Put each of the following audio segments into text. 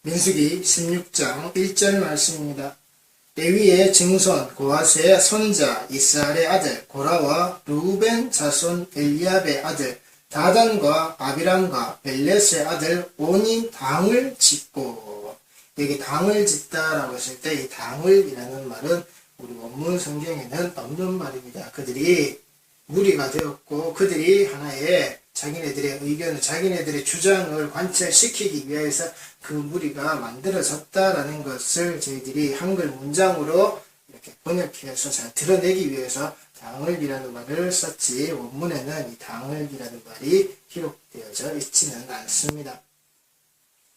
민수기 16장 1절 말씀입니다. 레위의 증손 고하스의 손자 이스라엘의 아들 고라와 르우벤 자손 엘리압의 아들 다단과 아비람과 벨렛의 아들 온이 당을 짓고, 여기 당을 짓다라고 했을 때 이 당을이라는 말은 우리 원문 성경에는 없는 말입니다. 그들이 무리가 되었고 그들이 하나의 자기네들의 의견을, 자기네들의 주장을 관철시키기 위해서 그 무리가 만들어졌다라는 것을 저희들이 한글 문장으로 이렇게 번역해서 잘 드러내기 위해서 당을이라는 말을 썼지, 원문에는 이 당을이라는 말이 기록되어져 있지는 않습니다.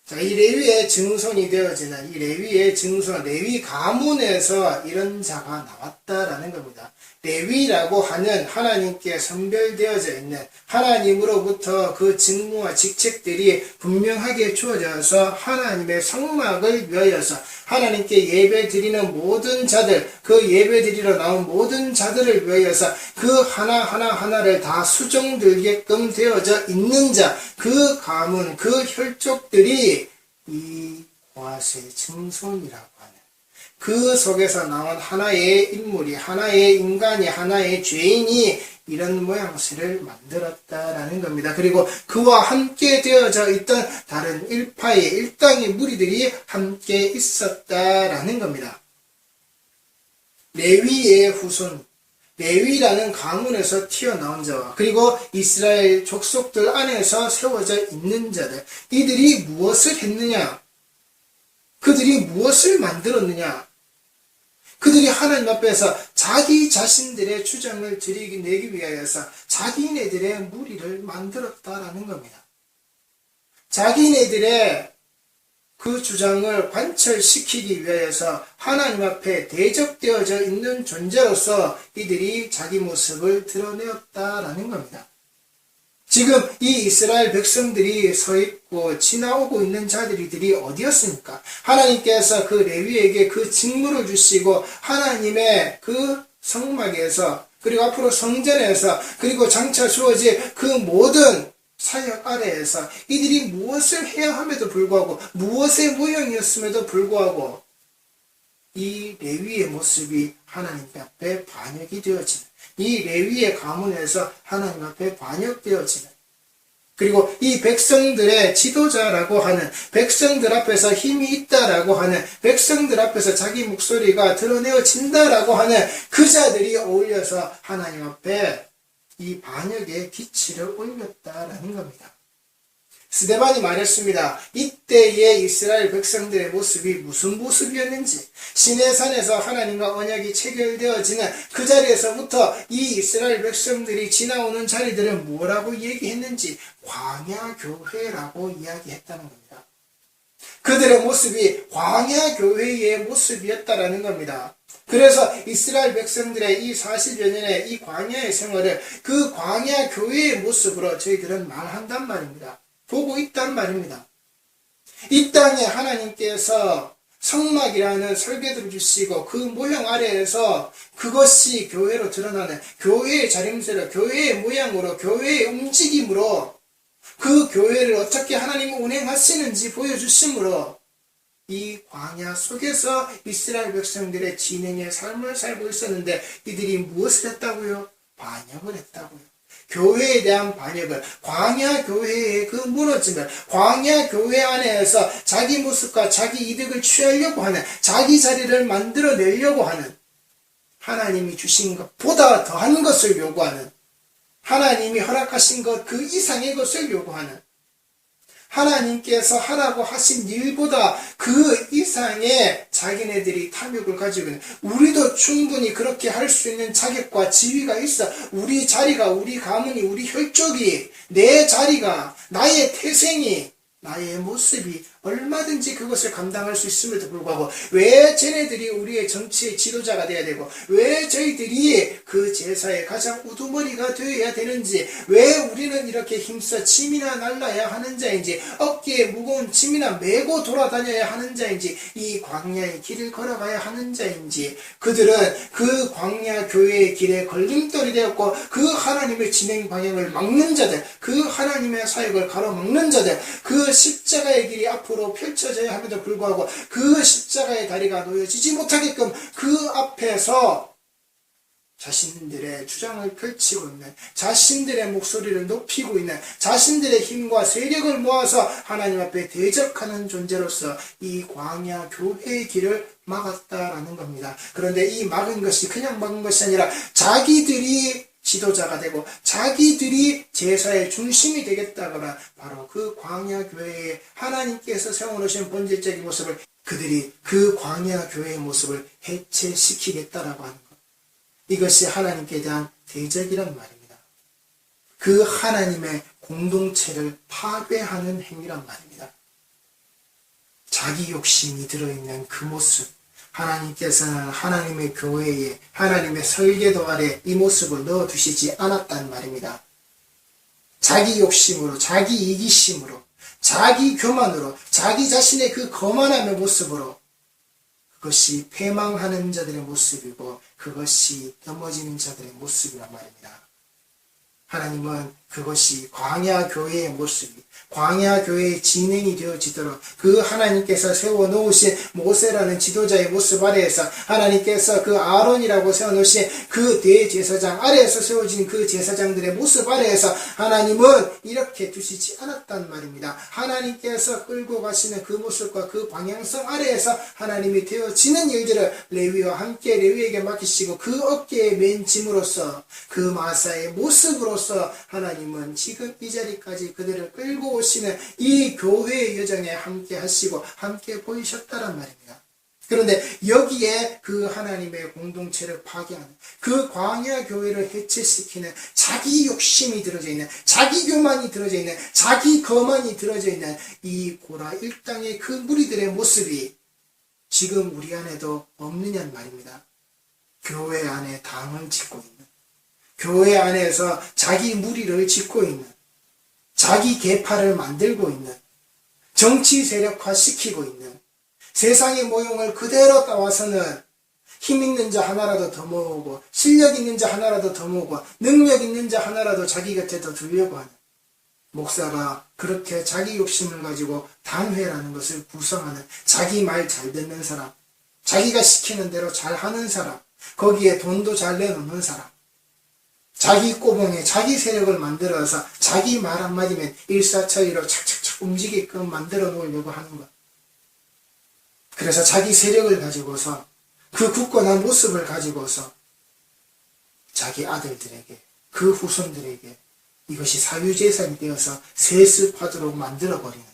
자, 이 레위의 증손이 되어지는 이 레위의 증손, 레위 가문에서 이런 자가 나왔다라는 겁니다. 레위라고 하는 하나님께 선별되어져 있는, 하나님으로부터 그 직무와 직책들이 분명하게 주어져서 하나님의 성막을 위하여서 하나님께 예배 드리는 모든 자들, 그 예배 드리러 나온 모든 자들을 위하여서 그 하나하나를 다 수종들게끔 되어져 있는 자, 그 가문, 그 혈족들이 이 고하스의 증손이라고 하는, 그 속에서 나온 하나의 인물이, 하나의 인간이, 하나의 죄인이 이런 모양새를 만들었다라는 겁니다. 그리고 그와 함께 되어져 있던 다른 일파의 일당의 무리들이 함께 있었다라는 겁니다. 레위의 후손, 레위라는 가문에서 튀어나온 자와 그리고 이스라엘 족속들 안에서 세워져 있는 자들, 이들이 무엇을 했느냐? 그들이 무엇을 만들었느냐? 그들이 하나님 앞에서 자기 자신들의 주장을 드러내기 위하여서 자기네들의 무리를 만들었다라는 겁니다. 자기네들의 그 주장을 관철시키기 위하여서 하나님 앞에 대적되어져 있는 존재로서 이들이 자기 모습을 드러내었다라는 겁니다. 지금 이 이스라엘 백성들이 서 있고 지나오고 있는 자들이 어디였습니까? 하나님께서 그 레위에게 그 직무를 주시고 하나님의 그 성막에서, 그리고 앞으로 성전에서, 그리고 장차 주어질 그 모든 사역 아래에서 이들이 무엇을 해야 함에도 불구하고, 무엇의 모형이었음에도 불구하고 이 레위의 모습이 하나님 앞에 반역이 되어지는, 이 레위의 가문에서 하나님 앞에 반역되어지는, 그리고 이 백성들의 지도자라고 하는, 백성들 앞에서 힘이 있다라고 하는, 백성들 앞에서 자기 목소리가 드러내어진다라고 하는 그 자들이 어울려서 하나님 앞에 이 반역의 기치를 올렸다라는 겁니다. 스데반이 말했습니다. 이때의 이스라엘 백성들의 모습이 무슨 모습이었는지, 시내산에서 하나님과 언약이 체결되어지는 그 자리에서부터 이 이스라엘 백성들이 지나오는 자리들은 뭐라고 얘기했는지 광야교회라고 이야기했다는 겁니다. 그들의 모습이 광야교회의 모습이었다라는 겁니다. 그래서 이스라엘 백성들의 이 40여 년의 이 광야의 생활을 그 광야교회의 모습으로 저희들은 말한단 말입니다. 보고 있단 말입니다. 이 땅에 하나님께서 성막이라는 설계도를 주시고 그 모형 아래에서 그것이 교회로 드러나는, 교회의 자림새로, 교회의 모양으로, 교회의 움직임으로 그 교회를 어떻게 하나님이 운행하시는지 보여주심으로 이 광야 속에서 이스라엘 백성들의 진행의 삶을 살고 있었는데 이들이 무엇을 했다고요? 반역을 했다고요. 교회에 대한 반역을, 광야 교회의 그 무너짐을, 광야 교회 안에서 자기 모습과 자기 이득을 취하려고 하는, 자기 자리를 만들어내려고 하는, 하나님이 주신 것보다 더한 것을 요구하는, 하나님이 허락하신 것 그 이상의 것을 요구하는, 하나님께서 하라고 하신 일보다 그 이상의 자기네들이 탐욕을 가지고 있는, 우리도 충분히 그렇게 할 수 있는 자격과 지위가 있어, 우리 자리가, 우리 가문이, 우리 혈족이, 내 자리가, 나의 태생이, 나의 모습이 얼마든지 그것을 감당할 수 있음에도 불구하고 왜 쟤네들이 우리의 정치의 지도자가 되어야 되고, 왜 저희들이 그 제사의 가장 우두머리가 되어야 되는지, 왜 우리는 이렇게 힘써 짐이나 날라야 하는 자인지, 어깨에 무거운 짐이나 메고 돌아다녀야 하는 자인지, 이 광야의 길을 걸어가야 하는 자인지, 그들은 그 광야 교회의 길에 걸림돌이 되었고 그 하나님의 진행 방향을 막는 자들, 그 하나님의 사역을 가로막는 자들, 그 십자가의 길이 앞으로 앞으로 펼쳐져야 함에도 불구하고 그 십자가의 다리가 놓여지지 못하게끔 그 앞에서 자신들의 주장을 펼치고 있는, 자신들의 목소리를 높이고 있는, 자신들의 힘과 세력을 모아서 하나님 앞에 대적하는 존재로서 이 광야 교회의 길을 막았다라는 겁니다. 그런데 이 막은 것이 그냥 막은 것이 아니라 자기들이 지도자가 되고 자기들이 제사의 중심이 되겠다거나 바로 그 광야 교회에 하나님께서 세워놓으신 본질적인 모습을, 그들이 그 광야 교회의 모습을 해체시키겠다라고 하는 것. 이것이 하나님께 대한 대적이란 말입니다. 그 하나님의 공동체를 파괴하는 행위란 말입니다. 자기 욕심이 들어있는 그 모습, 하나님께서는 하나님의 교회에, 하나님의 설계도 아래 이 모습을 넣어두시지 않았단 말입니다. 자기 욕심으로, 자기 이기심으로, 자기 교만으로, 자기 자신의 그 거만함의 모습으로, 그것이 패망하는 자들의 모습이고 그것이 넘어지는 자들의 모습이란 말입니다. 하나님은 그것이 광야 교회의 모습이, 광야 교회의 진행이 되어지도록 그 하나님께서 세워놓으신 모세라는 지도자의 모습 아래에서, 하나님께서 그 아론이라고 세워놓으신 그 대제사장 아래에서 세워진 그 제사장들의 모습 아래에서 하나님은 이렇게 두시지 않았단 말입니다. 하나님께서 끌고 가시는 그 모습과 그 방향성 아래에서 하나님이 되어지는 일들을 레위와 함께 레위에게 맡기시고 그 어깨에 맨 짐으로써, 그 마사의 모습으로서 하나님은 지금 이 자리까지 그들을 끌고 오시는 이 교회의 여정에 함께 하시고 함께 보이셨다란 말입니다. 그런데 여기에 그 하나님의 공동체를 파괴하는, 그 광야 교회를 해체시키는 자기 욕심이 들어져 있는, 자기 교만이 들어져 있는, 자기 거만이 들어져 있는 이 고라 일당의 그 무리들의 모습이 지금 우리 안에도 없느냐는 말입니다. 교회 안에 당을 짓고 있는, 교회 안에서 자기 무리를 짓고 있는, 자기 계파를 만들고 있는, 정치 세력화시키고 있는, 세상의 모형을 그대로 따와서는 힘 있는 자 하나라도 더 모으고, 실력 있는 자 하나라도 더 모으고, 능력 있는 자 하나라도 자기 곁에 더 두려고 하는, 목사가 그렇게 자기 욕심을 가지고 단회라는 것을 구성하는, 자기 말 잘 듣는 사람, 자기가 시키는 대로 잘 하는 사람, 거기에 돈도 잘 내놓는 사람, 자기 꼬봉에 자기 세력을 만들어서 자기 말 한마디면 일사천리로 착착착 움직이게끔 만들어 놓으려고 하는 것. 그래서 자기 세력을 가지고서, 그 굳건한 모습을 가지고서 자기 아들들에게, 그 후손들에게 이것이 사유재산이 되어서 세습하도록 만들어버리는,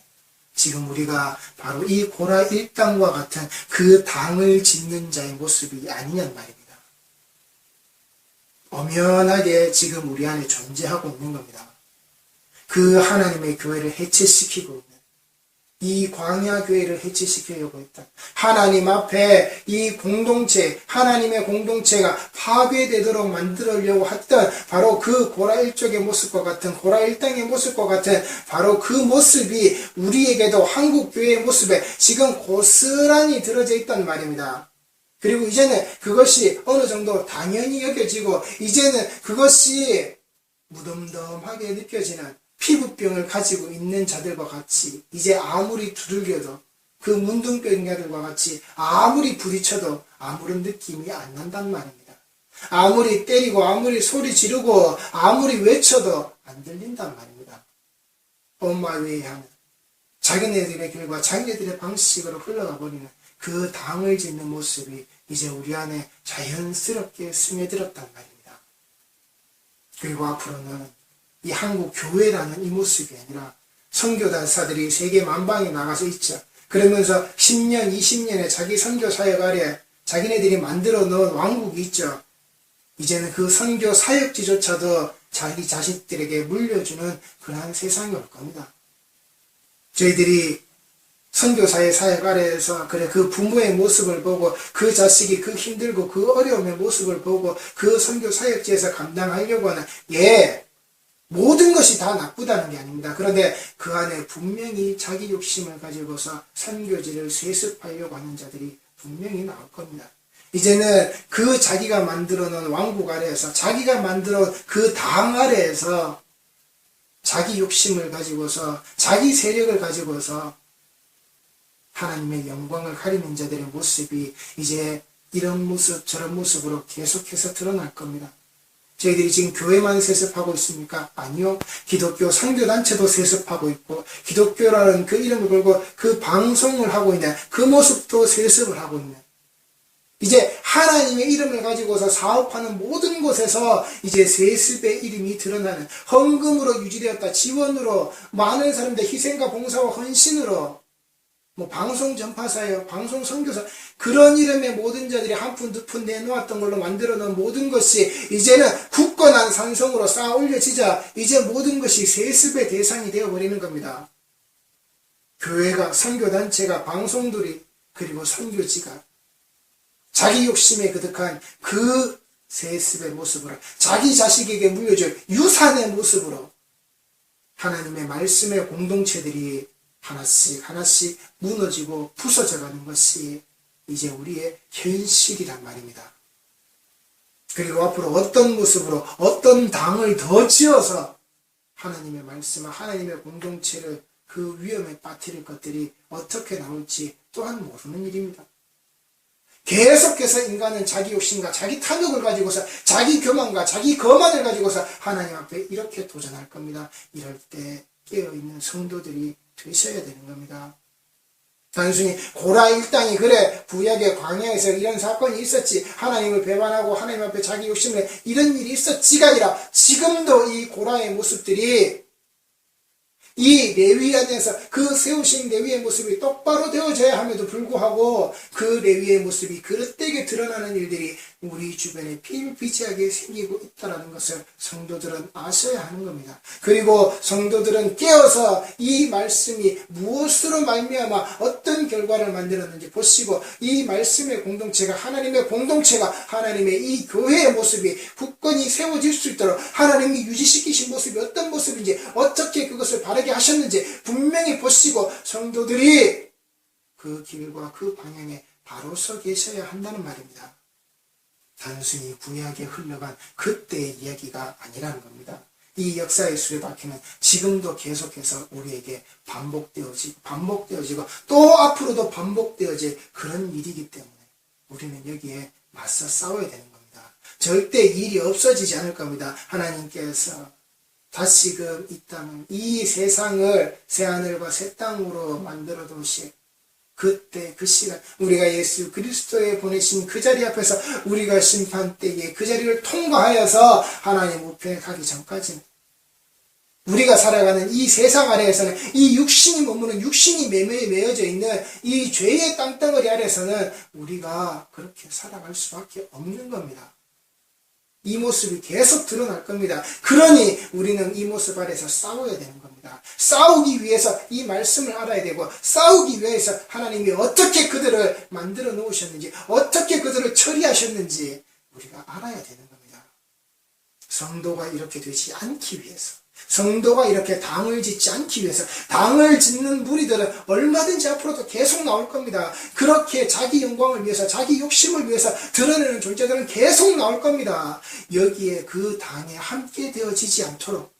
지금 우리가 바로 이 고라 일당과 같은 그 당을 짓는 자의 모습이 아니냐는 말입니다. 엄연하게 지금 우리 안에 존재하고 있는 겁니다. 그 하나님의 교회를 해체시키고 있는, 이 광야 교회를 해체시키려고 했다. 하나님 앞에 이 공동체, 하나님의 공동체가 파괴되도록 만들려고 했던 바로 그 고라 일족의 모습과 같은, 고라 일당의 모습과 같은 바로 그 모습이 우리에게도 한국 교회의 모습에 지금 고스란히 들어져 있단 말입니다. 그리고 이제는 그것이 어느 정도 당연히 여겨지고, 이제는 그것이 무덤덤하게 느껴지는, 피부병을 가지고 있는 자들과 같이, 이제 아무리 두들겨도, 그 문둥병자들과 같이 아무리 부딪혀도 아무런 느낌이 안 난단 말입니다. 아무리 때리고 아무리 소리 지르고 아무리 외쳐도 안 들린단 말입니다. 엄마 외에하는 자기네들의 길과 자기네들의 방식으로 흘러가 버리는 그 당을 짓는 모습이 이제 우리 안에 자연스럽게 스며들었단 말입니다. 그리고 앞으로는 이 한국 교회라는 이 모습이 아니라, 선교단사들이 세계 만방에 나가서 있죠. 그러면서 10년, 20년의 자기 선교 사역 아래 자기네들이 만들어 놓은 왕국이 있죠. 이제는 그 선교 사역지조차도 자기 자식들에게 물려주는 그러한 세상이 올 겁니다. 저희들이 선교사의 사역 아래에서 그 부모의 모습을 보고, 그 자식이 그 힘들고 그 어려움의 모습을 보고 그 선교 사역지에서 감당하려고 하는, 모든 것이 다 나쁘다는 게 아닙니다. 그런데 그 안에 분명히 자기 욕심을 가지고서 선교지를 세습하려고 하는 자들이 분명히 나올 겁니다. 이제는 그 자기가 만들어 놓은 왕국 아래에서, 자기가 만들어 그 당 아래에서 자기 욕심을 가지고서, 자기 세력을 가지고서 하나님의 영광을 가리는 자들의 모습이 이제 이런 모습 저런 모습으로 계속해서 드러날 겁니다. 저희들이 지금 교회만 세습하고 있습니까? 아니요. 기독교 선교단체도 세습하고 있고 기독교라는 그 이름을 걸고 그 방송을 하고 있는 그 모습도 세습을 하고 있는, 이제 하나님의 이름을 가지고서 사업하는 모든 곳에서 이제 세습의 이름이 드러나는, 헌금으로 유지되었다, 지원으로, 많은 사람들 희생과 봉사와 헌신으로, 방송 전파사예요, 방송 선교사, 그런 이름의 모든 자들이 한 푼 두 푼 내놓았던 걸로 만들어 놓은 모든 것이 이제는 굳건한 산성으로 쌓아 올려지자 이제 모든 것이 세습의 대상이 되어버리는 겁니다. 교회가, 선교단체가, 방송들이, 그리고 선교지가 자기 욕심에 그득한 그 세습의 모습으로, 자기 자식에게 물려줄 유산의 모습으로 하나님의 말씀의 공동체들이 하나씩 하나씩 무너지고 부서져가는 것이 이제 우리의 현실이란 말입니다. 그리고 앞으로 어떤 모습으로 어떤 당을 더 지어서 하나님의 말씀과 하나님의 공동체를 그 위험에 빠뜨릴 것들이 어떻게 나올지 또한 모르는 일입니다. 계속해서 인간은 자기 욕심과 자기 탐욕을 가지고서, 자기 교만과 자기 거만을 가지고서 하나님 앞에 이렇게 도전할 겁니다. 이럴 때 깨어있는 성도들이 되셔야 되는 겁니다. 단순히 고라 일당이 그래 구약의 광야에서 이런 사건이 있었지, 하나님을 배반하고 하나님 앞에 자기 욕심을 이런 일이 있었지가 아니라 지금도 이 고라의 모습들이 이 레위 안에서 그 세우신 레위의 모습이 똑바로 되어져야 함에도 불구하고 그 레위의 모습이 그릇되게 드러나는 일들이 우리 주변에 비일비재하게 생기고 있다는 것을 성도들은 아셔야 하는 겁니다. 그리고 성도들은 깨어서 이 말씀이 무엇으로 말미암아 어떤 결과를 만들었는지 보시고, 이 말씀의 공동체가, 하나님의 공동체가, 하나님의 이 교회의 모습이 굳건히 세워질 수 있도록 하나님이 유지시키신 모습이 어떤 모습인지, 어떻게 그것을 바르게 하셨는지 분명히 보시고 성도들이 그 길과 그 방향에 바로 서 계셔야 한다는 말입니다. 단순히 구약에 흘러간 그때의 이야기가 아니라는 겁니다. 이 역사의 수레바퀴는 지금도 계속해서 우리에게 반복되어지고 또 앞으로도 반복되어질 그런 일이기 때문에 우리는 여기에 맞서 싸워야 되는 겁니다. 절대 일이 없어지지 않을 겁니다. 하나님께서 다시금 이 땅, 이 세상을 새하늘과 새 땅으로 만들어 두실 그때 그 시간, 우리가 예수 그리스도에 보내신 그 자리 앞에서 우리가 심판 때에 그 자리를 통과하여서 하나님 우편에 가기 전까지는 우리가 살아가는 이 세상 아래에서는, 이 육신이 머무는, 육신이 매여져 있는 이 죄의 땅덩어리 아래에서는 우리가 그렇게 살아갈 수밖에 없는 겁니다. 이 모습이 계속 드러날 겁니다. 그러니 우리는 이 모습 아래서 싸워야 되는 겁니다. 싸우기 위해서 이 말씀을 알아야 되고, 싸우기 위해서 하나님이 어떻게 그들을 만들어 놓으셨는지, 어떻게 그들을 처리하셨는지 우리가 알아야 되는 겁니다. 성도가 이렇게 되지 않기 위해서, 성도가 이렇게 당을 짓지 않기 위해서, 당을 짓는 무리들은 얼마든지 앞으로도 계속 나올 겁니다. 그렇게 자기 영광을 위해서, 자기 욕심을 위해서 드러내는 존재들은 계속 나올 겁니다. 여기에 그 당에 함께 되어지지 않도록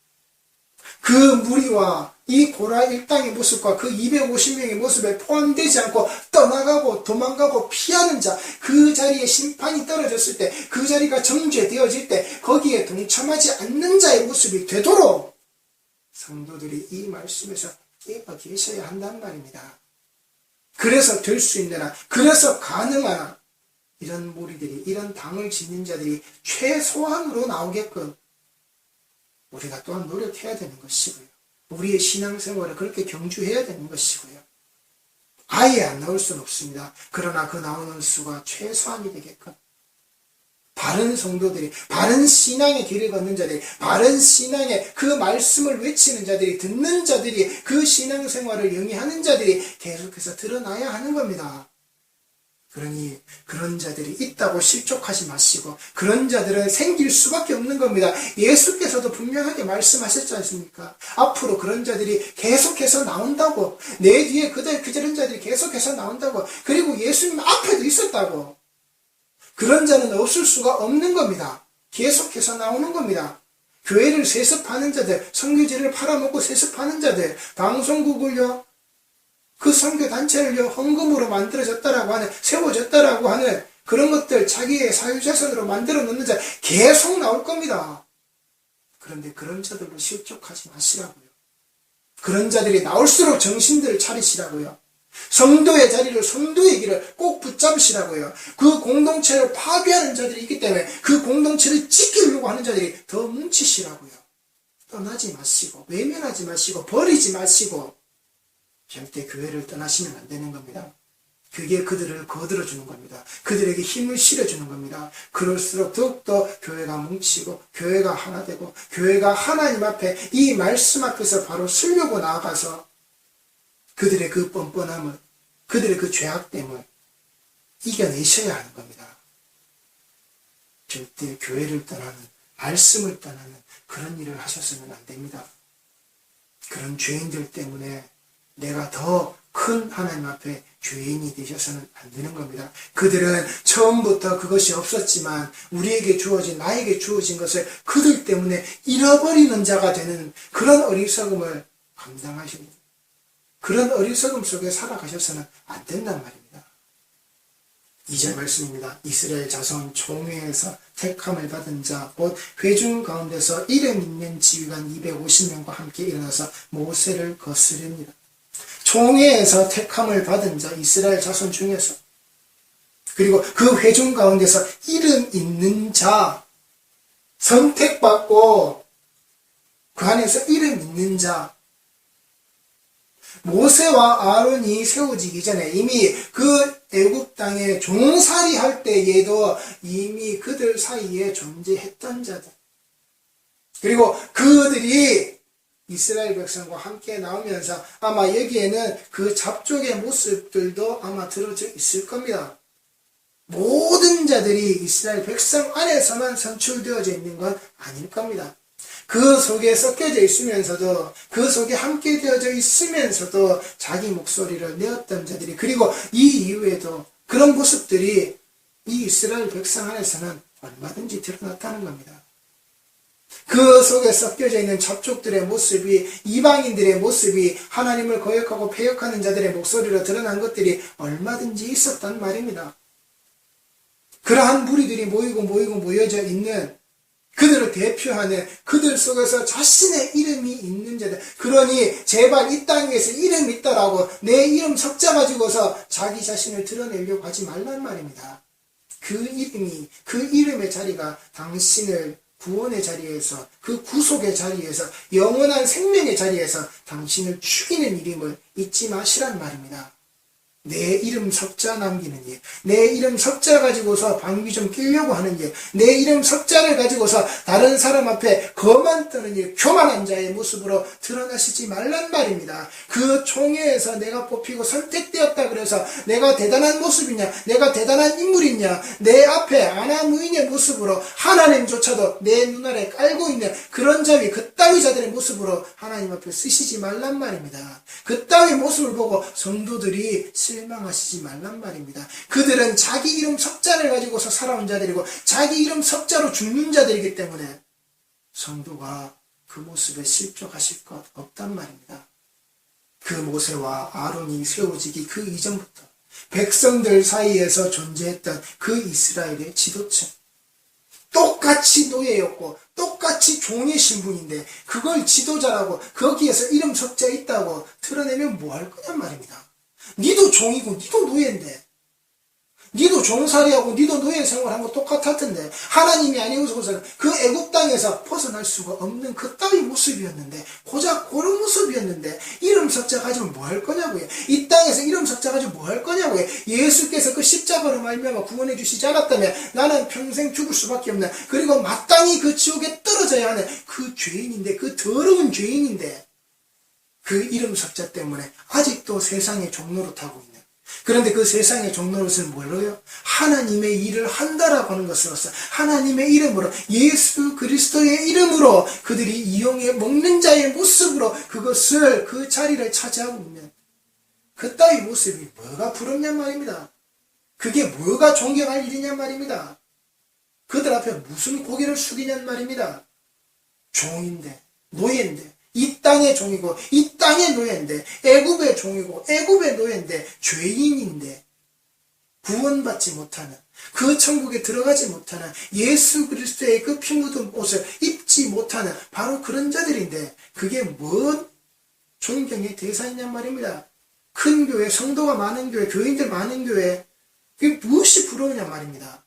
그 무리와 이 고라 일당의 모습과 그 250명의 모습에 포함되지 않고 떠나가고 도망가고 피하는 자, 그 자리에 심판이 떨어졌을 때, 그 자리가 정죄되어질 때 거기에 동참하지 않는 자의 모습이 되도록 성도들이 이 말씀에서 깨어 계셔야 한단 말입니다. 그래서 될 수 있는 한, 그래서 가능한 한 이런 무리들이, 이런 당을 짓는 자들이 최소한으로 나오게끔 우리가 또한 노력해야 되는 것이고요. 우리의 신앙생활을 그렇게 경주해야 되는 것이고요. 아예 안 나올 수는 없습니다. 그러나 그 나오는 수가 최소한이 되게끔 바른 성도들이, 바른 신앙의 길을 걷는 자들이, 바른 신앙의 그 말씀을 외치는 자들이, 듣는 자들이, 그 신앙생활을 영위하는 자들이 계속해서 드러나야 하는 겁니다. 그러니 그런 자들이 있다고 실족하지 마시고, 그런 자들은 생길 수밖에 없는 겁니다. 예수께서도 분명하게 말씀하셨지 않습니까? 앞으로 그런 자들이 계속해서 나온다고, 내 뒤에 그런 자들이 계속해서 나온다고, 그리고 예수님 앞에도 있었다고. 그런 자는 없을 수가 없는 겁니다. 계속해서 나오는 겁니다. 교회를 세습하는 자들, 선교지를 팔아먹고 세습하는 자들, 방송국을요, 그 선교 단체를 헌금으로 만들어졌다라고 하는, 세워졌다라고 하는 그런 것들 자기의 사유재산으로 만들어 놓는 자 계속 나올 겁니다. 그런데 그런 자들로 실족하지 마시라고요. 그런 자들이 나올수록 정신들을 차리시라고요. 성도의 자리를, 성도의 길을 꼭 붙잡으시라고요. 그 공동체를 파괴하는 자들이 있기 때문에 그 공동체를 지키려고 하는 자들이 더 뭉치시라고요. 떠나지 마시고, 외면하지 마시고, 버리지 마시고, 절대 교회를 떠나시면 안 되는 겁니다. 그게 그들을 거들어주는 겁니다. 그들에게 힘을 실어주는 겁니다. 그럴수록 더욱더 교회가 뭉치고, 교회가 하나 되고, 교회가 하나님 앞에, 이 말씀 앞에서 바로 쓰려고 나아가서 그들의 그 뻔뻔함을, 그들의 그 죄악됨을 이겨내셔야 하는 겁니다. 절대 교회를 떠나는, 말씀을 떠나는 그런 일을 하셔서는 안 됩니다. 그런 죄인들 때문에 내가 더 큰 하나님 앞에 죄인이 되셔서는 안 되는 겁니다. 그들은 처음부터 그것이 없었지만 우리에게 주어진, 나에게 주어진 것을 그들 때문에 잃어버리는 자가 되는 그런 어리석음을 감당하십니다. 그런 어리석음 속에 살아가셔서는 안 된단 말입니다. 2절 말씀입니다. 이스라엘 자손 총회에서 택함을 받은 자, 곧 회중 가운데서 이름 있는 지휘관 250명과 함께 일어나서 모세를 거스릅니다. 총회에서 택함을 받은 자, 이스라엘 자손 중에서, 그리고 그 회중 가운데서 이름 있는 자, 선택받고 그 안에서 이름 있는 자, 모세와 아론이 세워지기 전에 이미 그 애굽 땅에 종살이 할 때에도 이미 그들 사이에 존재했던 자들, 그리고 그들이 이스라엘 백성과 함께 나오면서 아마 여기에는 그 잡족의 모습들도 아마 들어져 있을 겁니다. 모든 자들이 이스라엘 백성 안에서만 선출되어져 있는 건 아닐 겁니다. 그 속에 섞여져 있으면서도, 그 속에 함께 되어져 있으면서도 자기 목소리를 내었던 자들이, 그리고 이 이후에도 그런 모습들이 이 이스라엘 백성 안에서는 얼마든지 드러났다는 겁니다. 그 속에 섞여져 있는 잡족들의 모습이, 이방인들의 모습이 하나님을 거역하고 패역하는 자들의 목소리로 드러난 것들이 얼마든지 있었단 말입니다. 그러한 무리들이 모여져 있는, 그들을 대표하는, 그들 속에서 자신의 이름이 있는 자들, 그러니 제발 이 땅 위에서 이름이 있다라고 내 이름 석자 가지고서 자기 자신을 드러내려고 하지 말란 말입니다. 그 이름이, 그 이름의 자리가 당신을 구원의 자리에서, 그 구속의 자리에서, 영원한 생명의 자리에서 당신을 죽이는 이름을 잊지 마시란 말입니다. 내 이름 석자 남기는 일, 내 이름 석자 가지고서 방귀 좀 끼려고 하는 일, 내 이름 석자를 가지고서 다른 사람 앞에 거만 떠는 일, 교만한 자의 모습으로 드러나시지 말란 말입니다. 그 총회에서 내가 뽑히고 선택되었다 그래서 내가 대단한 모습이냐, 내가 대단한 인물이냐, 내 앞에 아나무인의 모습으로 하나님조차도 내 눈알에 깔고 있는 그런 자위, 그따위 자들의 모습으로 하나님 앞에 쓰시지 말란 말입니다. 그따위 모습을 보고 성도들이 실망하시지 말란 말입니다. 그들은 자기 이름 석자를 가지고서 살아온 자들이고 자기 이름 석자로 죽는 자들이기 때문에 성도가 그 모습에 실족하실 것 없단 말입니다. 그 모세와 아론이 세워지기 그 이전부터 백성들 사이에서 존재했던 그 이스라엘의 지도층, 똑같이 노예였고 똑같이 종의 신분인데 그걸 지도자라고 거기에서 이름 석자 있다고 드러내면 뭐 할 거냔 말입니다. 니도 종이고 니도 노예인데, 니도 종살이하고 니도 노예 생활한 거 똑같았던데 하나님이 아니고서는 그 애굽 땅에서 벗어날 수가 없는 그따위 모습이었는데, 고작 그런 모습이었는데 이름 석자 가지고 뭐 할 거냐고요. 이 땅에서 이름 석자 가지고 뭐 할 거냐고요. 예수께서 그 십자가로 말미암아 구원해 주시지 않았다면 나는 평생 죽을 수밖에 없는, 그리고 마땅히 그 지옥에 떨어져야 하는 그 죄인인데, 그 더러운 죄인인데 그 이름 석자 때문에 아직도 세상의 종노릇 하고 있는, 그런데 그 세상의 종노릇은 뭘로요? 하나님의 일을 한다라고 하는 것으로서 하나님의 이름으로, 예수 그리스도의 이름으로 그들이 이용해 먹는 자의 모습으로 그것을, 그 자리를 차지하고 있는 그따위 모습이 뭐가 부럽냔 말입니다. 그게 뭐가 존경할 일이냔 말입니다. 그들 앞에 무슨 고개를 숙이냔 말입니다. 종인데, 노예인데, 이 땅의 종이고 이 땅의 노예인데, 애굽의 종이고 애굽의 노예인데, 죄인인데 구원받지 못하는, 그 천국에 들어가지 못하는, 예수 그리스도의 그 피 묻은 옷을 입지 못하는 바로 그런 자들인데, 그게 뭔 존경의 대상이냔 말입니다. 큰 교회, 성도가 많은 교회, 교인들 많은 교회, 그게 무엇이 부러우냔 말입니다.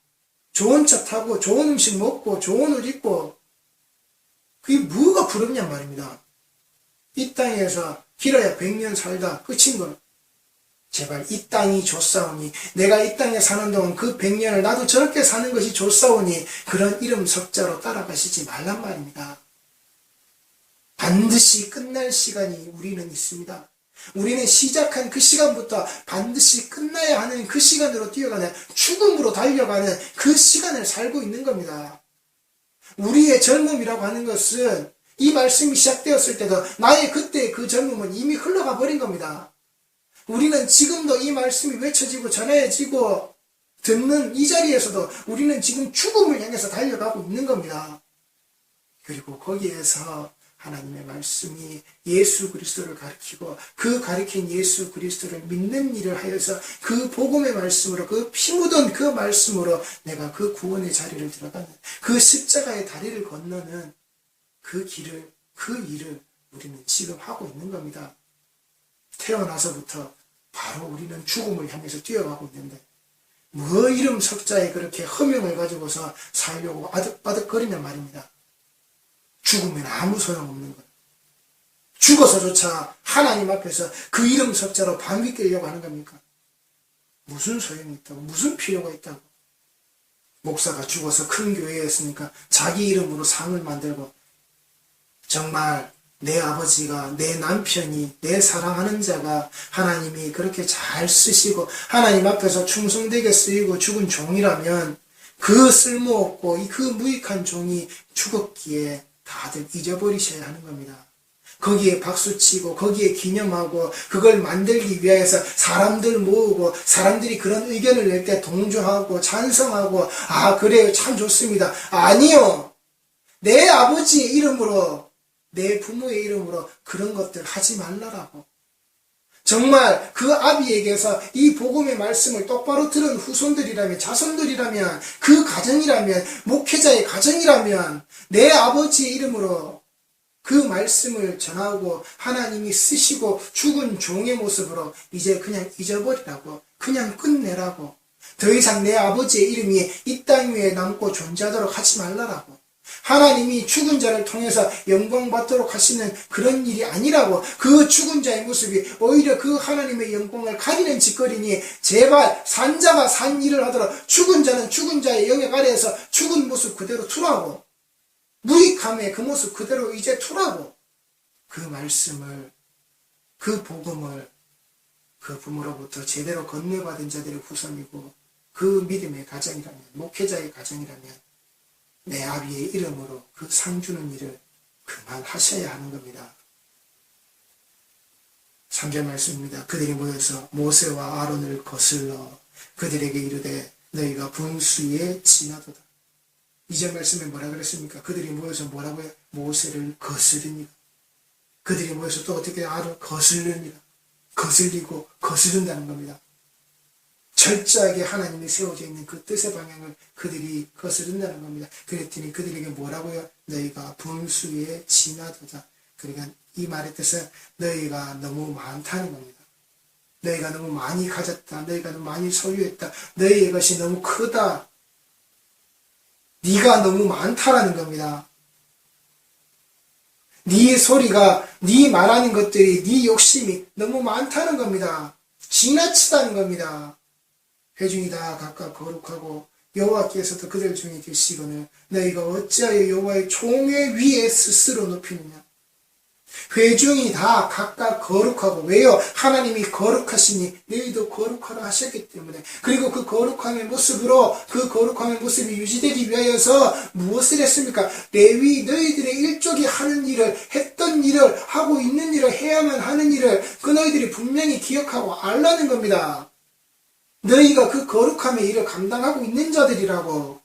좋은 차 타고 좋은 음식 먹고 좋은 옷 입고 그게 뭐가 부럽냔 말입니다. 이 땅에서 길어야 100년 살다 끝인 걸, 제발 이 땅이 좋사오니, 내가 이 땅에 사는 동안 그 100년을 나도 저렇게 사는 것이 좋사오니, 그런 이름 석자로 따라가시지 말란 말입니다. 반드시 끝날 시간이 우리는 있습니다. 우리는 시작한 그 시간부터 반드시 끝나야 하는 그 시간으로 뛰어가는, 죽음으로 달려가는 그 시간을 살고 있는 겁니다. 우리의 젊음이라고 하는 것은 이 말씀이 시작되었을 때도 나의 그때의 그 젊음은 이미 흘러가 버린 겁니다. 우리는 지금도 이 말씀이 외쳐지고 전해지고 듣는 이 자리에서도 우리는 지금 죽음을 향해서 달려가고 있는 겁니다. 그리고 거기에서 하나님의 말씀이 예수 그리스도를 가리키고, 그 가리킨 예수 그리스도를 믿는 일을 하여서 그 복음의 말씀으로, 그 피 묻은 그 말씀으로 내가 그 구원의 자리를 들어가는, 그 십자가의 다리를 건너는 그 길을, 그 일을 우리는 지금 하고 있는 겁니다. 태어나서부터 바로 우리는 죽음을 향해서 뛰어가고 있는데, 뭐 이름 석자에 그렇게 허명을 가지고서 살려고 아득바득거리냔 말입니다. 죽으면 아무 소용없는 것. 죽어서조차 하나님 앞에서 그 이름 석자로 방귀 뀌려고 하는 겁니까? 무슨 소용이 있다고, 무슨 필요가 있다고. 목사가 죽어서 큰 교회였으니까 자기 이름으로 상을 만들고, 정말 내 아버지가, 내 남편이, 내 사랑하는 자가 하나님이 그렇게 잘 쓰시고 하나님 앞에서 충성되게 쓰이고 죽은 종이라면, 그 쓸모없고 그 무익한 종이 죽었기에 다들 잊어버리셔야 하는 겁니다. 거기에 박수치고 거기에 기념하고 그걸 만들기 위해서 사람들 모으고, 사람들이 그런 의견을 낼 때 동조하고 찬성하고, 아 그래요, 참 좋습니다. 아니요, 내 아버지의 이름으로, 내 부모의 이름으로 그런 것들 하지 말라라고. 정말 그 아비에게서 이 복음의 말씀을 똑바로 들은 후손들이라면, 자손들이라면, 그 가정이라면, 목회자의 가정이라면 내 아버지의 이름으로 그 말씀을 전하고 하나님이 쓰시고 죽은 종의 모습으로 이제 그냥 잊어버리라고, 그냥 끝내라고, 더 이상 내 아버지의 이름이 이 땅 위에 남고 존재하도록 하지 말라라고. 하나님이 죽은 자를 통해서 영광 받도록 하시는 그런 일이 아니라고. 그 죽은 자의 모습이 오히려 그 하나님의 영광을 가리는 짓거리니, 제발 산자가 산 일을 하도록 죽은 자는 죽은 자의 영역 아래에서 죽은 모습 그대로 두라고. 무익함의 그 모습 그대로 이제 두라고. 그 말씀을, 그 복음을 그 부모로부터 제대로 건네받은 자들의 후손이고, 그 믿음의 가정이라면, 목회자의 가정이라면 내 아비의 이름으로 그 상 주는 일을 그만하셔야 하는 겁니다. 3절 말씀입니다. 그들이 모여서 모세와 아론을 거슬러 그들에게 이르되 너희가 분수에 지나도다. 2절 말씀에 뭐라 그랬습니까? 그들이 모여서 뭐라고 해요? 모세를 거스르니라. 그들이 모여서 또 어떻게 아론 거슬르니라. 거슬리고 거스른다는 겁니다. 철저하게 하나님이 세워져 있는 그 뜻의 방향을 그들이 거스른다는 겁니다. 그랬더니 그들에게 뭐라고요? 너희가 분수에 지나도다. 그러니까 이 말의 뜻은 너희가 너무 많다는 겁니다. 너희가 너무 많이 가졌다. 너희가 너무 많이 소유했다. 너희의 것이 너무 크다. 네가 너무 많다라는 겁니다. 네 소리가, 네 말하는 것들이, 네 욕심이 너무 많다는 겁니다. 지나치다는 겁니다. 회중이 다 각각 거룩하고 여호와께서도 그들 중에 계시거늘 너희가 어찌하여 여호와의 총회 위에 스스로 높이느냐. 회중이 다 각각 거룩하고, 왜요? 하나님이 거룩하시니 너희도 거룩하라 하셨기 때문에. 그리고 그 거룩함의 모습으로, 그 거룩함의 모습이 유지되기 위하여서 무엇을 했습니까? 레위 너희들의 일족이 하는 일을, 했던 일을, 하고 있는 일을, 해야만 하는 일을 그 너희들이 분명히 기억하고 알라는 겁니다. 너희가 그 거룩함의 일을 감당하고 있는 자들이라고.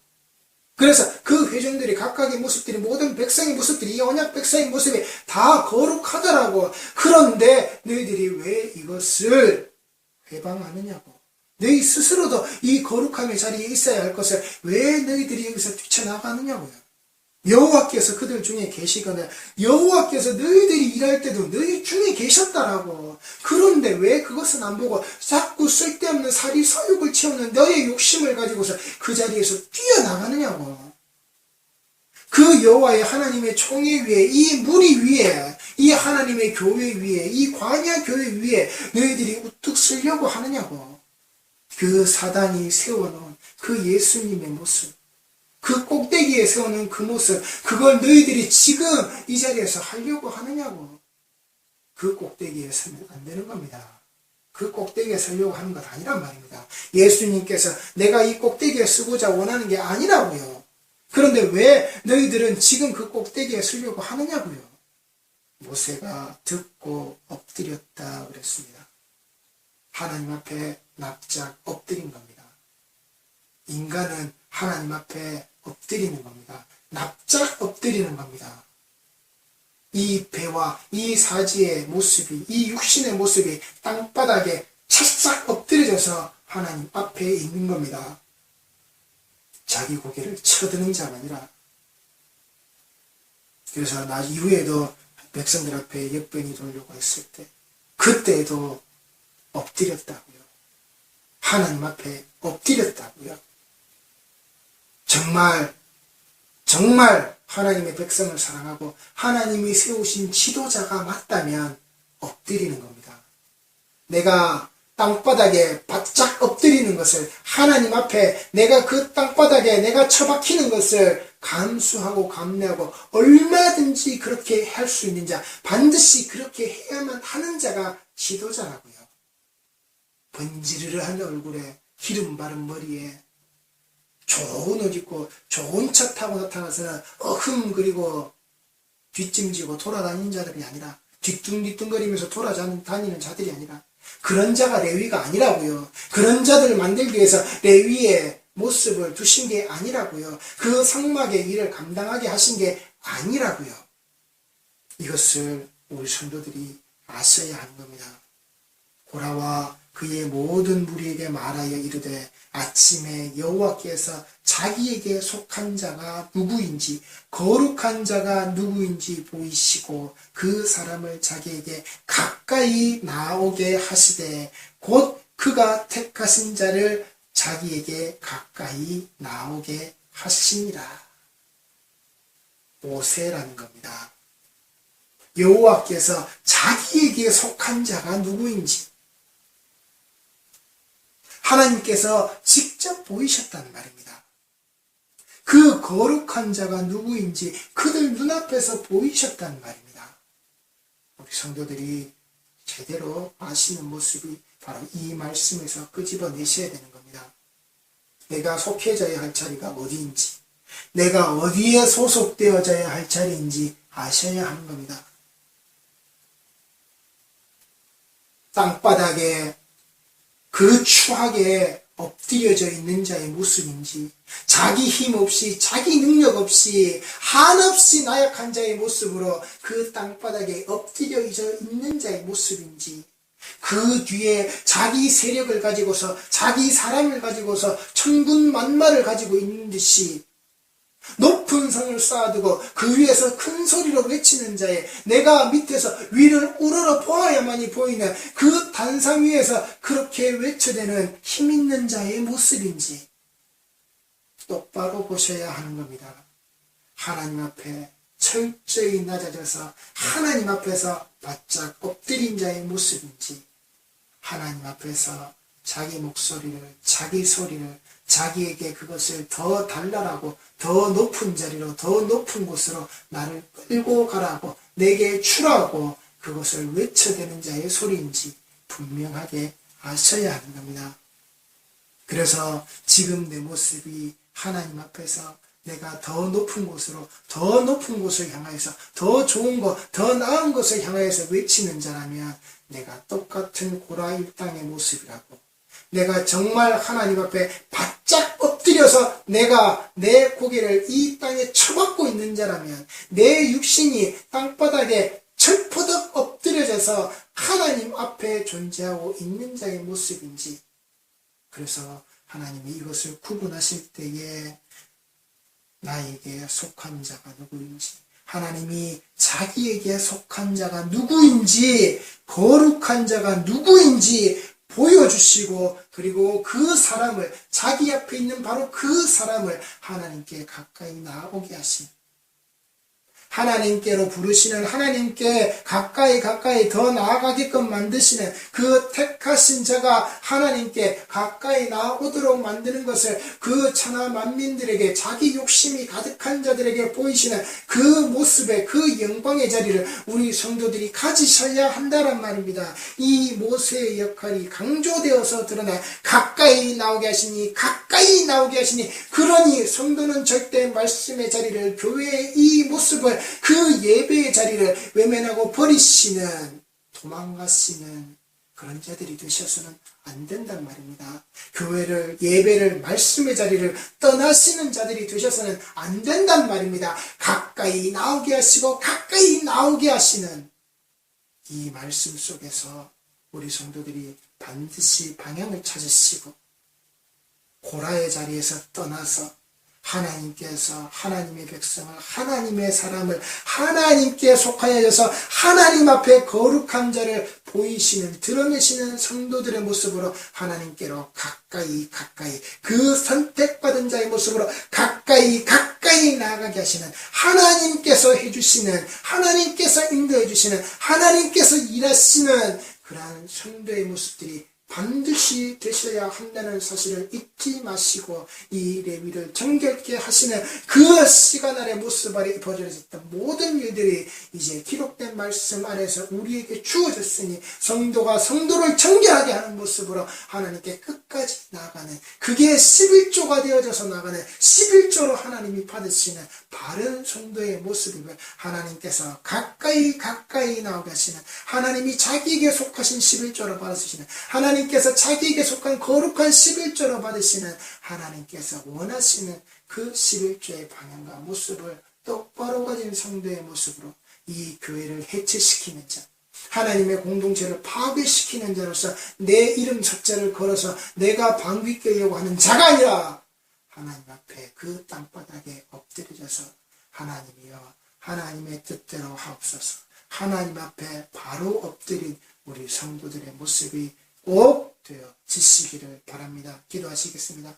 그래서 그 회중들이 각각의 모습들이 모든 백성의 모습들이 이 언약 백성의 모습이 다 거룩하더라고. 그런데 너희들이 왜 이것을 회방하느냐고. 너희 스스로도 이 거룩함의 자리에 있어야 할 것을 왜 너희들이 여기서 뛰쳐나가느냐고요. 여호와께서 그들 중에 계시거늘 여호와께서 너희들이 일할 때도 너희 중에 계셨다라고. 그런데 왜 그것은 안 보고 자꾸 쓸데없는 사리사욕을 채우는 너의 욕심을 가지고서 그 자리에서 뛰어나가느냐고. 그 여호와의 하나님의 총회 위에, 이 무리 위에, 이 하나님의 교회 위에, 이 광야 교회 위에 너희들이 우뚝 서려고 하느냐고. 그 사단이 세워놓은 그 예수님의 모습, 그 꼭대기에 세우는 그 모습, 그걸 너희들이 지금 이 자리에서 하려고 하느냐고. 그 꼭대기에 서면 안 되는 겁니다. 그 꼭대기에 서려고 하는 것 아니란 말입니다. 예수님께서 내가 이 꼭대기에 서고자 원하는 게 아니라고요. 그런데 왜 너희들은 지금 그 꼭대기에 서려고 하느냐고요. 모세가 듣고 엎드렸다 그랬습니다. 하나님 앞에 납작 엎드린 겁니다. 인간은 하나님 앞에 엎드리는 겁니다. 납작 엎드리는 겁니다. 이 배와 이 사지의 모습이, 이 육신의 모습이 땅바닥에 찰싹 엎드려져서 하나님 앞에 있는 겁니다. 자기 고개를 쳐드는 자가 아니라. 그래서 나 이후에도 백성들 앞에 역변이 돌려고 했을 때 그때도 엎드렸다고요. 하나님 앞에 엎드렸다고요. 정말 하나님의 백성을 사랑하고 하나님이 세우신 지도자가 맞다면 엎드리는 겁니다. 내가 땅바닥에 바짝 엎드리는 것을, 하나님 앞에 내가 그 땅바닥에 내가 처박히는 것을 감수하고 감내하고 얼마든지 그렇게 할 수 있는 자, 반드시 그렇게 해야만 하는 자가 지도자라고요. 번지르르한 얼굴에 기름 바른 머리에 좋은 옷 입고 좋은 차 타고 나타나서는 어흠그리고 뒷짐지고 돌아다니는 자들이 아니라, 뒤뚱뒤뚱거리면서 돌아다니는 자들이 아니라, 그런 자가 레위가 아니라고요. 그런 자들을 만들기 위해서 레위의 모습을 두신 게 아니라고요. 그 성막의 일을 감당하게 하신 게 아니라고요. 이것을 우리 성도들이 아셔야 하는 겁니다. 고라와 그의 모든 무리에게 말하여 이르되 아침에 여호와께서 자기에게 속한 자가 누구인지, 거룩한 자가 누구인지 보이시고 그 사람을 자기에게 가까이 나오게 하시되 곧 그가 택하신 자를 자기에게 가까이 나오게 하시니라. 모세라는 겁니다. 여호와께서 자기에게 속한 자가 누구인지 하나님께서 직접 보이셨단 말입니다. 그 거룩한 자가 누구인지 그들 눈앞에서 보이셨단 말입니다. 우리 성도들이 제대로 아시는 모습이 바로 이 말씀에서 끄집어내셔야 되는 겁니다. 내가 속해져야 할 자리가 어디인지, 내가 어디에 소속되어져야 할 자리인지 아셔야 하는 겁니다. 땅바닥에 그 추하게 엎드려져 있는 자의 모습인지, 자기 힘 없이, 자기 능력 없이, 한없이 나약한 자의 모습으로 그 땅바닥에 엎드려져 있는 자의 모습인지, 그 뒤에 자기 세력을 가지고서, 자기 사람을 가지고서 천군만마를 가지고 있는 듯이 높은 성을 쌓아두고 그 위에서 큰 소리로 외치는 자의, 내가 밑에서 위를 우러러 보아야만이 보이는 그 단상 위에서 그렇게 외쳐대는 힘있는 자의 모습인지 똑바로 보셔야 하는 겁니다. 하나님 앞에 철저히 낮아져서 하나님 앞에서 바짝 엎드린 자의 모습인지, 하나님 앞에서 자기 목소리를, 자기 소리를, 자기에게 그것을 더 달라라고, 더 높은 자리로, 더 높은 곳으로 나를 끌고 가라고, 내게 주라고 그것을 외쳐대는 자의 소리인지 분명하게 아셔야 하는 겁니다. 그래서 지금 내 모습이 하나님 앞에서 내가 더 높은 곳으로, 더 높은 곳을 향하여서, 더 좋은 것, 더 나은 것을 향하여서 외치는 자라면 내가 똑같은 고라 일당의 모습이라고, 내가 정말 하나님 앞에 바짝 엎드려 엎드려서 내가 내 고개를 이 땅에 쳐박고 있는 자라면, 내 육신이 땅바닥에 철퍼덕 엎드려져서 하나님 앞에 존재하고 있는 자의 모습인지, 그래서 하나님이 이것을 구분하실 때에 나에게 속한 자가 누구인지, 하나님이 자기에게 속한 자가 누구인지, 거룩한 자가 누구인지 보여주시고, 그리고 그 사람을, 자기 앞에 있는 바로 그 사람을 하나님께 가까이 나오게 하시는, 하나님께로 부르시는, 하나님께 가까이 더 나아가게끔 만드시는 그 택하신 자가 하나님께 가까이 나오도록 만드는 것을 그 천하 만민들에게, 자기 욕심이 가득한 자들에게 보이시는 그 모습의, 그 영광의 자리를 우리 성도들이 가지셔야 한다란 말입니다. 이 모세의 역할이 강조되어서 드러나 가까이 나오게 하시니, 그러니 성도는 절대 말씀의 자리를, 교회의 이 모습을, 그 예배의 자리를 외면하고 버리시는, 도망가시는 그런 자들이 되셔서는 안 된단 말입니다. 교회를, 예배를, 말씀의 자리를 떠나시는 자들이 되셔서는 안 된단 말입니다. 가까이 나오게 하시고 가까이 나오게 하시는 이 말씀 속에서 우리 성도들이 반드시 방향을 찾으시고, 고라의 자리에서 떠나서 하나님께서 하나님의 백성을, 하나님의 사람을 하나님께 속하여져서 하나님 앞에 거룩한 자를 보이시는, 드러내시는 성도들의 모습으로 하나님께로 가까이 그 선택받은 자의 모습으로 가까이 나아가게 하시는, 하나님께서 해주시는, 하나님께서 인도해 주시는, 하나님께서 일하시는 그러한 성도의 모습들이 반드시 되셔야 한다는 사실을 잊지 마시고, 이 레위를 정결케 하시는 그 시간 아래 모습 아래 벌어졌던 모든 일들이 이제 기록된 말씀 안에서 우리에게 주어졌으니, 성도가 성도를 정결하게 하는 모습으로 하나님께 끝까지 나아가는, 그게 11조가 되어져서 나가는, 11조로 하나님이 받으시는 바른 성도의 모습임을 하나님께서 가까이 나오게 하시는, 하나님이 자기에게 속하신 11조로 받으시는, 하나님께서 자기에게 속한 거룩한 11조로 받으시는, 하나님께서 원하시는 그 11조의 방향과 모습을 똑바로 가진 성도의 모습으로 이 교회를 해체시키는 자, 하나님의 공동체를 파괴시키는 자로서 내 이름 숫자를 걸어서 내가 방귀 뀌려고 하는 자가 아니라, 하나님 앞에 그 땅바닥에 엎드려져서 하나님이여 하나님의 뜻대로 하옵소서, 하나님 앞에 바로 엎드린 우리 성도들의 모습이 꼭 되어지시기를 바랍니다. 기도하시겠습니다.